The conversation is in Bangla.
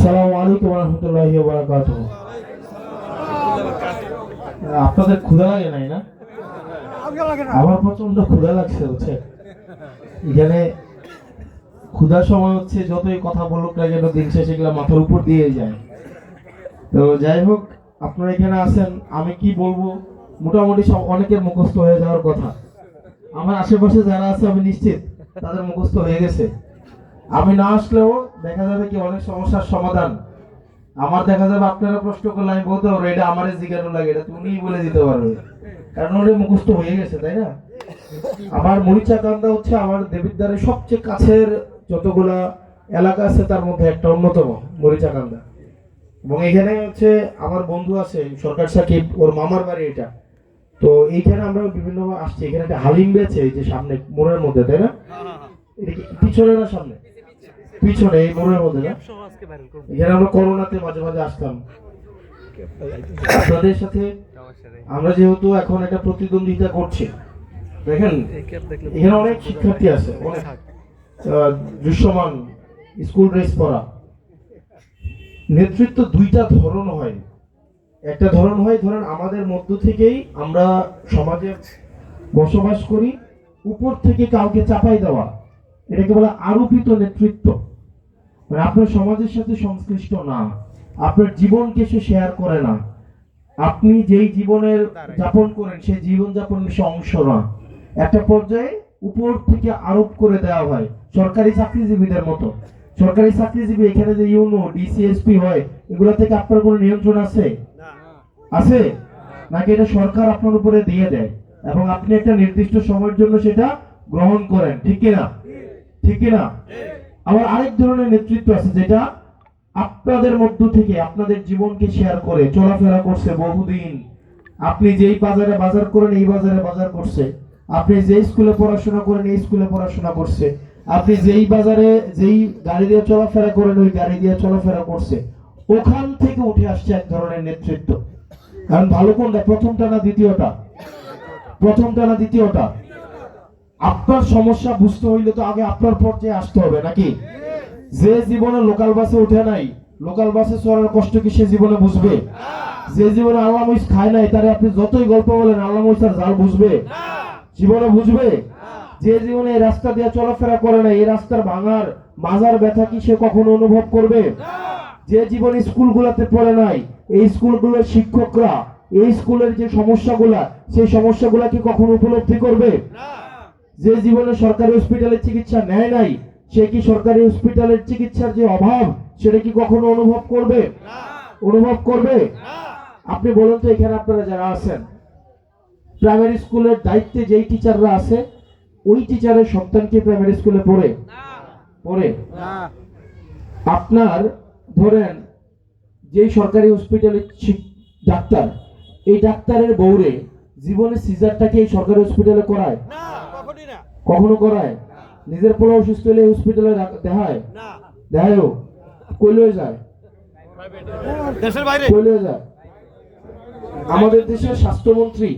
আসসালামু আলাইকুম ওয়া রাহমাতুল্লাহি ওয়া বারাকাতুহু। আপনাদের ক্ষুধা লাগে নাই না? আমার প্রচন্ড ক্ষুধা লাগছে হচ্ছে। এখানে ক্ষুধার সময় হচ্ছে যতই কথা বলুক না কেন দিন শেষে এগুলো মাথার উপর দিয়ে যায়। তো যাই হোক, আপনারা এখানে আছেন, আমি কি বলবো মোটামুটি সব অনেকের মুখস্থ হয়ে যাওয়ার কথা। আমার আশেপাশে যারা আছে আমি নিশ্চিত তাদের মুখস্থ হয়ে গেছে। আমি না আসলেও দেখা যাবে কি অনেক সমস্যার সমাধান আমার দেখা যাবে। আপনারা প্রশ্ন করলে আমি বলতে পারবো এটা আমারই জিজ্ঞাসা লাগে, এটা তুমিই বলে দিতে পারবে, কারণ ওরে মুখস্থ হয়ে গেছে, তাই না? আমার মরিচাকান্দা হচ্ছে আমার দেবিদ্বারের সবচেয়ে কাছের যতগুলা এলাকা আছে তার মধ্যে একটা অন্যতম মরিচাকান্দা। এবং এখানে হচ্ছে আমার বন্ধু আছে সরকার সাকিব, ওর মামার বাড়ি এটা। তো এইখানে আমরা বিভিন্ন আসছি, এখানে একটা হালিম বেছে এই যে সামনে মোড়ের মধ্যে, তাই না? এটা কি পিছনে না সামনে? পিছনে এই মোড়ের মধ্যে না? এখানে আমরা করোনাতে মাঝে মাঝে আসতাম আপনাদের সাথে। আমরা যেহেতু এখন একটা প্রতিদ্বন্দ্বিতা করছি, দেখেন এখানে অনেক শিক্ষার্থী আছে, অনেক দৃশ্যমান স্কুল ড্রেস পরা। নেতৃত্ব দুইটা ধরন হয়। একটা ধরন হয় ধরেন আমাদের মধ্য থেকেই আমরা সমাজে বসবাস করি, উপর থেকে কাউকে চাপাই দেওয়া, এটাকে বলে আরোপিত নেতৃত্ব। মানে আপনার সমাজের সাথে সংশ্লিষ্ট না, আপনার জীবনকে সে শেয়ার করে না, আপনি যেই জীবনের যাপন করেন সেই জীবন যাপনের সে অংশ না। একটা পর্যায়ে উপর থেকে আরোপ করে দেওয়া হয়, সরকারি চাকরিজীবীদের মতো। সরকারি চাকরিজীবী এখানে যে ইউনো ডিসিএসপি হয়, এগুলো থেকে আপনার কোনো নিয়ন্ত্রণ আছে? আছে নাকি এটা সরকার আপনার উপরে দিয়ে দেয় এবং আপনি একটা নির্দিষ্ট সময়ের জন্য সেটা গ্রহণ করেন? ঠিক কিনা? ঠিক কিনা? আবার আরেক ধরনের নেতৃত্ব আছে যেটা আপনাদের মধ্য থেকে আপনাদের জীবনকে শেয়ার করে চলাফেরা করছে বহুদিন। আপনি যেই বাজারে বাজার করেন এই বাজারে বাজার করছে, আপনি যেই স্কুলে পড়াশোনা করেন এই স্কুলে পড়াশোনা করছে, আপনি যেই বাজারে যেই গাড়ি দিয়ে চলাফেরা করেন ওই গাড়ি দিয়ে চলাফেরা করছে। ওখান থেকে উঠে আসছে এক ধরনের নেতৃত্ব। কারণ ভালো কোনটা, প্রথমটা না দ্বিতীয়টা? প্রথমটা না দ্বিতীয়টা? আপনার সমস্যা বুঝতে হইলে তো আগে আপনার পর্যায়ে আসতে হবে, নাকি? যে জীবনে লোকাল বাসে উঠে নাই, লোকাল বাসে চড়ার কষ্ট কি সে জীবনে বুঝবে? যে জীবনে আল্লাহ মহিষ খায় নাই, তারে আপনি যতই গল্প বলেন আল্লাহ মহিষের জাল বুঝবে? জীবনে বুঝবে? যে জীবনে এই রাস্তা দিয়ে চলাফেরা করে নাই, এই রাস্তার ভাঙার মাজার ব্যথা কি সে কখনো অনুভব করবে? যে জীবন স্কুলগুলোতে পড়ে নাই, এই স্কুলগুলোর শিক্ষকরা এই স্কুলের যে সমস্যাগুলা সেই সমস্যাগুলা কি কখনো উপলব্ধি করবে? যে জীবনে সরকারি হসপিটালের চিকিৎসা নেয় নাই, সে কি সরকারি হসপিটালের চিকিৎসার যে অভাব সেটা কি কখনো অনুভব করবে? অনুভব করবে? আপনি বলুন তো, এখানে আপনারা যারা আছেন প্রাইমারি স্কুলের দায়িত্বে যেই টিচাররা আছে, ওই টিচারের সন্তান কি প্রাইমারি স্কুলে পড়ে? পড়ে? আপনার ধরেন যেই সরকারি হসপিটালের ডাক্তার, এই ডাক্তারের বউরে জীবনে সিজারটাকে এই সরকারি হসপিটালে করায়? কখনো করায়? নিজের পোলা অসুস্থ হলে হসপিটালে দেখায়? দেখায়ও? কইলে যায়? দেশের বাইরে কইলে যায়? আমাদের দেশের স্বাস্থ্যমন্ত্রী